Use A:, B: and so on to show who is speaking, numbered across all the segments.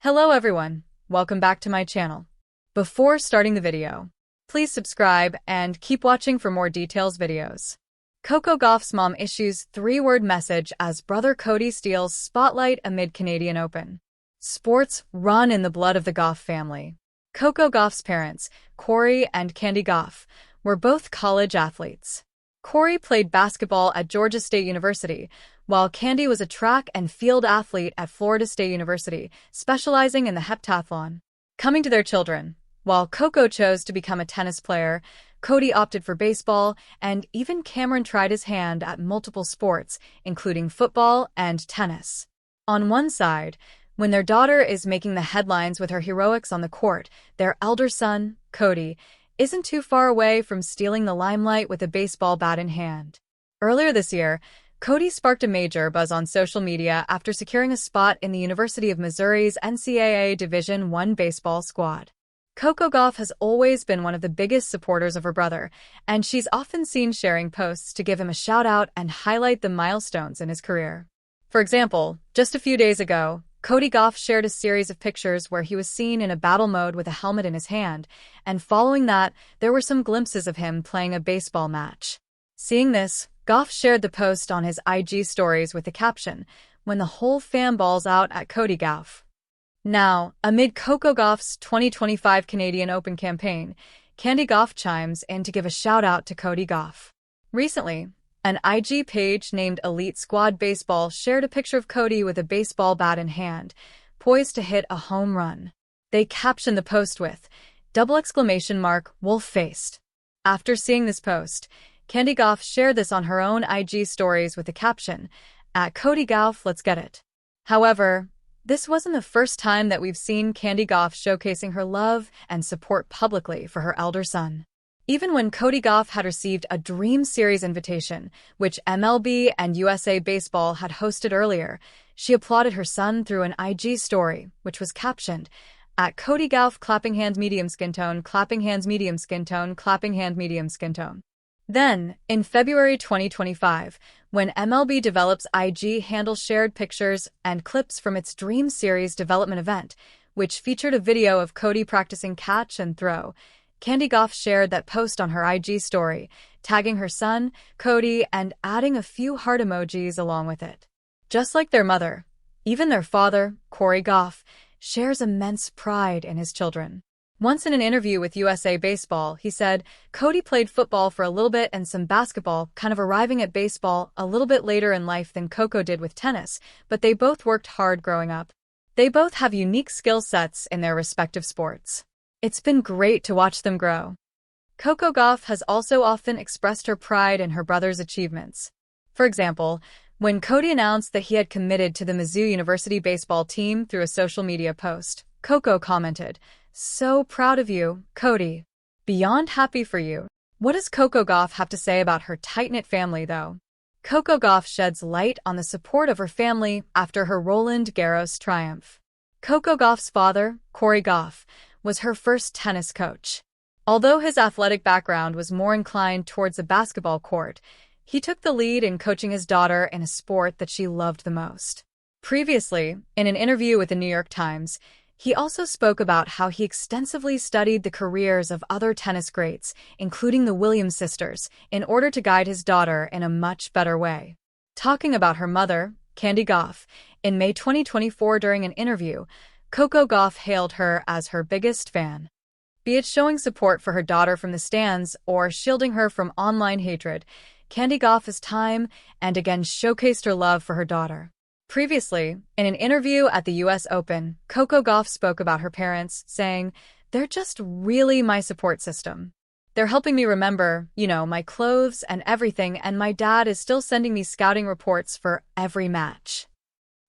A: Hello everyone, welcome back to my channel. Before starting the video, please subscribe and keep watching for more details videos. Coco Gauff's mom issues three-word message as brother Codey steals spotlight amid Canadian Open. Sports run in the blood of the Gauff family. Coco Gauff's parents, Codey and Codey Gauff, were both college athletes. Codey played basketball at Georgia State University, while Codey was a track and field athlete at Florida State University, specializing in the heptathlon. Coming to their children, while Coco chose to become a tennis player, Codey opted for baseball, and even Cameron tried his hand at multiple sports, including football and tennis. On one side, when their daughter is making the headlines with her heroics on the court, their elder son, Codey, isn't too far away from stealing the limelight with a baseball bat in hand. Earlier this year, Codey sparked a major buzz on social media after securing a spot in the University of Missouri's NCAA Division I baseball squad. Coco Gauff has always been one of the biggest supporters of her brother, and she's often seen sharing posts to give him a shout-out and highlight the milestones in his career. For example, just a few days ago, Codey Gauff shared a series of pictures where he was seen in a battle mode with a helmet in his hand, and following that, there were some glimpses of him playing a baseball match. Seeing this, Gauff shared the post on his IG stories with the caption, "When the whole fam balls out at Codey Gauff." Now, amid Coco Gauff's 2025 Canadian Open campaign, Codey Gauff chimes in to give a shout-out to Codey Gauff. Recently, an IG page named Elite Squad Baseball shared a picture of Codey with a baseball bat in hand, poised to hit a home run. They captioned the post with, "!wolf-faced." After seeing this post, Codey Gauff shared this on her own IG stories with the caption, "At Codey Gauff, let's get it." However, this wasn't the first time that we've seen Codey Gauff showcasing her love and support publicly for her elder son. Even when Codey Gauff had received a Dream Series invitation, which MLB and USA Baseball had hosted earlier, she applauded her son through an IG story, which was captioned, "At Codey Gauff, clapping hands medium skin tone, clapping hands medium skin tone, clapping hand medium skin tone." Then, in February 2025, when MLB Develops IG handle shared pictures and clips from its Dream Series development event, which featured a video of Codey practicing catch and throw, Codey Gauff shared that post on her IG story, tagging her son, Codey, and adding a few heart emojis along with it. Just like their mother, even their father, Coco Gauff, shares immense pride in his children. Once in an interview with USA Baseball, he said, "Codey played football for a little bit and some basketball, kind of arriving at baseball a little bit later in life than Coco did with tennis, but they both worked hard growing up. They both have unique skill sets in their respective sports. It's been great to watch them grow." Coco Gauff has also often expressed her pride in her brother's achievements. For example, when Codey announced that he had committed to the Mizzou University baseball team through a social media post, Coco commented, "So proud of you, Codey. Beyond happy for you." What does Coco Gauff have to say about her tight-knit family, though? Coco Gauff sheds light on the support of her family after her Roland Garros triumph. Coco Gauff's father, Coco Gauff, was her first tennis coach. Although his athletic background was more inclined towards the basketball court, he took the lead in coaching his daughter in a sport that she loved the most. Previously, in an interview with the New York Times, he also spoke about how he extensively studied the careers of other tennis greats, including the Williams sisters, in order to guide his daughter in a much better way. Talking about her mother, Codey Gauff, in May 2024 during an interview, Coco Gauff hailed her as her biggest fan. Be it showing support for her daughter from the stands or shielding her from online hatred, Codey Gauff has time and again showcased her love for her daughter. Previously, in an interview at the US Open, Coco Gauff spoke about her parents, saying, "They're just really my support system. They're helping me remember, my clothes and everything, and my dad is still sending me scouting reports for every match."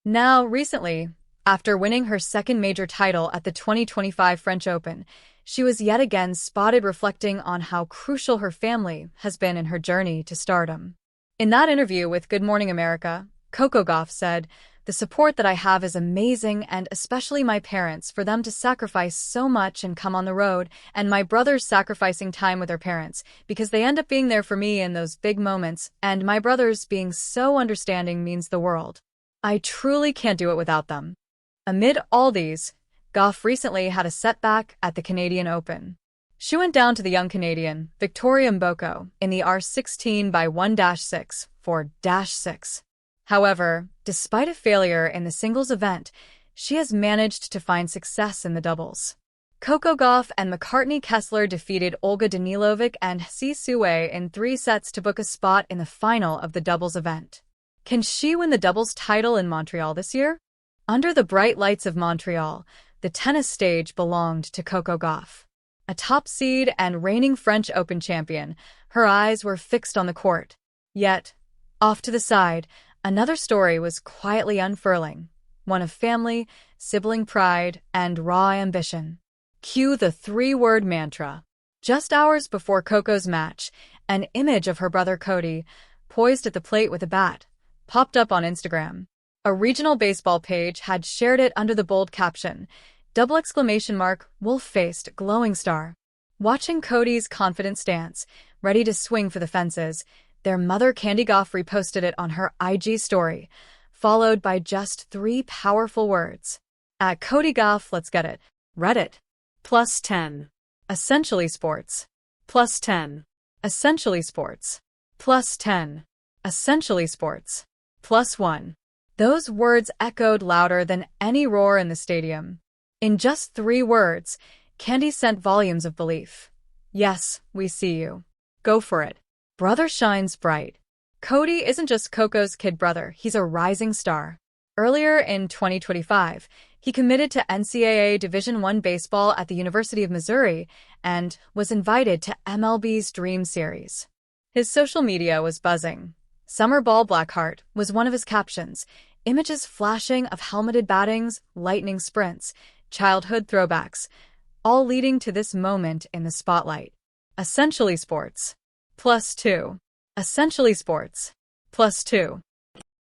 A: Now, recently, after winning her second major title at the 2025 French Open, she was yet again spotted reflecting on how crucial her family has been in her journey to stardom. In that interview with Good Morning America, Coco Gauff said, "The support that I have is amazing, and especially my parents, for them to sacrifice so much and come on the road, and my brothers sacrificing time with their parents, because they end up being there for me in those big moments, and my brothers being so understanding means the world. I truly can't do it without them." Amid all these, Gauff recently had a setback at the Canadian Open. She went down to the young Canadian, Victoria Mboko, in the R16 by 1-6, 4-6. However, despite a failure in the singles event, she has managed to find success in the doubles. Coco Gauff and McCartney Kessler defeated Olga Danilovic and Si Suwei in 3 sets to book a spot in the final of the doubles event. Can she win the doubles title in Montreal this year? Under the bright lights of Montreal, the tennis stage belonged to Coco Gauff. A top seed and reigning French Open champion, her eyes were fixed on the court. Yet, off to the side, another story was quietly unfurling, one of family, sibling pride, and raw ambition. Cue the 3-word mantra. Just hours before Coco's match, an image of her brother Codey, poised at the plate with a bat, popped up on Instagram. A regional baseball page had shared it under the bold caption, "!Wolf-faced glowing star." Watching Codey's confident stance, ready to swing for the fences, their mother Codey Gauff reposted it on her IG story, followed by just 3 powerful words. At Codey Gauff, let's get it. Reddit. +10. Essentially sports. +10. Essentially sports. +10. Essentially sports. +1. Those words echoed louder than any roar in the stadium. In just 3 words, Codey sent volumes of belief. Yes, we see you. Go for it. Brother shines bright. Codey isn't just Coco's kid brother, he's a rising star. Earlier in 2025, he committed to NCAA Division I baseball at the University of Missouri and was invited to MLB's Dream Series. His social media was buzzing. "Summer Ball Blackheart" was one of his captions, images flashing of helmeted battings, lightning sprints, childhood throwbacks, all leading to this moment in the spotlight. Essentially sports. +2. Essentially sports. +2.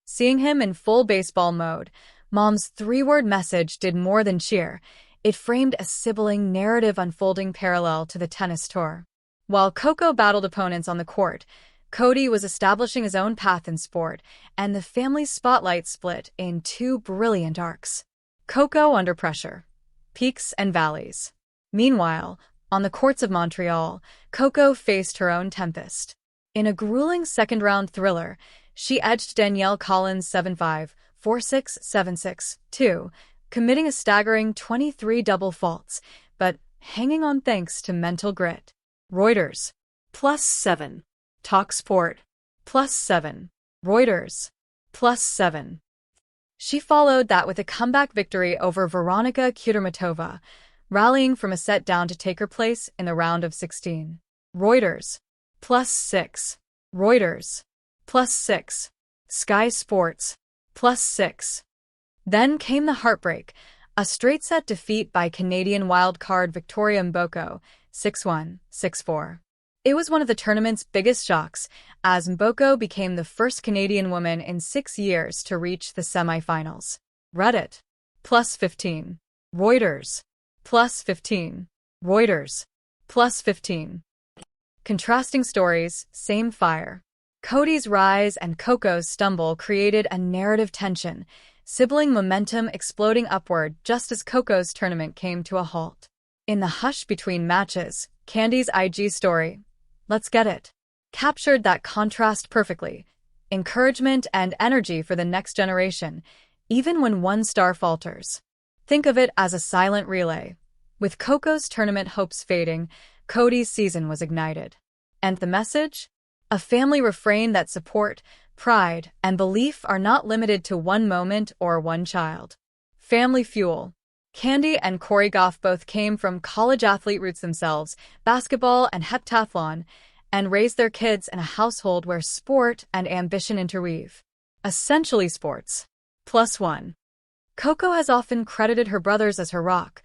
A: Seeing him in full baseball mode, Mom's 3-word message did more than cheer. It framed a sibling narrative unfolding parallel to the tennis tour. While Coco battled opponents on the court, Codey was establishing his own path in sport, and the family's spotlight split in 2 brilliant arcs. Coco under pressure. Peaks and valleys. Meanwhile, on the courts of Montreal, Coco faced her own tempest. In a grueling second-round thriller, she edged Danielle Collins 7-5, 4-6, 7-6, 2, committing a staggering 23 double faults, but hanging on thanks to mental grit. Reuters. +7. Talk Sport. +7. Reuters. +7. She followed that with a comeback victory over Veronika Kudermetova, rallying from a set down to take her place in the round of 16. Reuters. +6. Reuters. +6. Sky Sports. +6. Then came the heartbreak, a straight-set defeat by Canadian wildcard Victoria Mboko, 6-1, 6-4. It was one of the tournament's biggest shocks, as Mboko became the first Canadian woman in 6 years to reach the semifinals. Reddit. +15. Reuters. +15. Reuters. +15. Contrasting stories, same fire. Codey's rise and Coco's stumble created a narrative tension, sibling momentum exploding upward just as Coco's tournament came to a halt. In the hush between matches, Codey's IG story, "Let's get it," captured that contrast perfectly. Encouragement and energy for the next generation, even when one star falters. Think of it as a silent relay. With Coco's tournament hopes fading, Codey's season was ignited. And the message? A family refrain that support, pride, and belief are not limited to one moment or one child. Family fuel. Codey and Coco Gauff both came from college athlete roots themselves, basketball and heptathlon, and raised their kids in a household where sport and ambition interweave. Essentially sports. +1. Coco has often credited her brothers as her rock,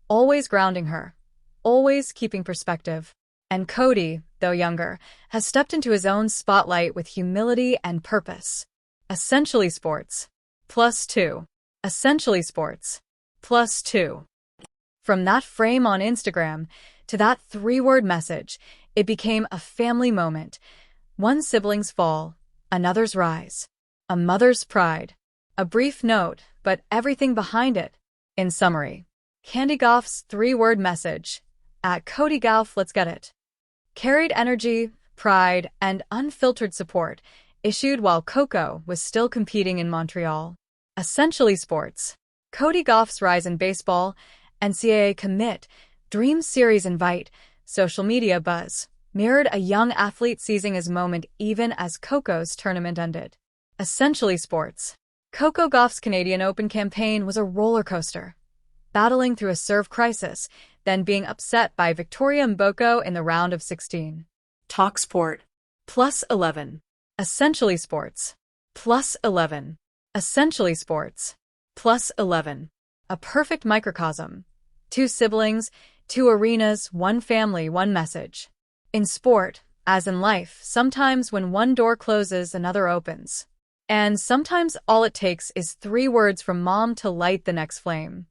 A: always grounding her, always keeping perspective. And Codey, though younger, has stepped into his own spotlight with humility and purpose. Essentially sports. +2. Essentially sports. +2. From that frame on Instagram to that 3-word message, it became a family moment. One sibling's fall, another's rise. A mother's pride. A brief note, but everything behind it. In summary, Codey Gauff's three-word message, at Coco Gauff, let's get it, carried energy, pride, and unfiltered support, issued while Coco was still competing in Montreal. Essentially sports. Codey Gauff's rise in baseball, NCAA commit, Dream Series invite, social media buzz, mirrored a young athlete seizing his moment even as Coco's tournament ended. Essentially sports. Coco Gauff's Canadian Open campaign was a roller coaster, battling through a serve crisis, then being upset by Victoria Mboko in the round of 16. Talk sport. +11. Essentially sports. +11. Essentially sports. +11. A perfect microcosm. 2 siblings, 2 arenas, 1 family, 1 message. In sport, as in life, sometimes when one door closes, another opens. And sometimes all it takes is 3 words from mom to light the next flame.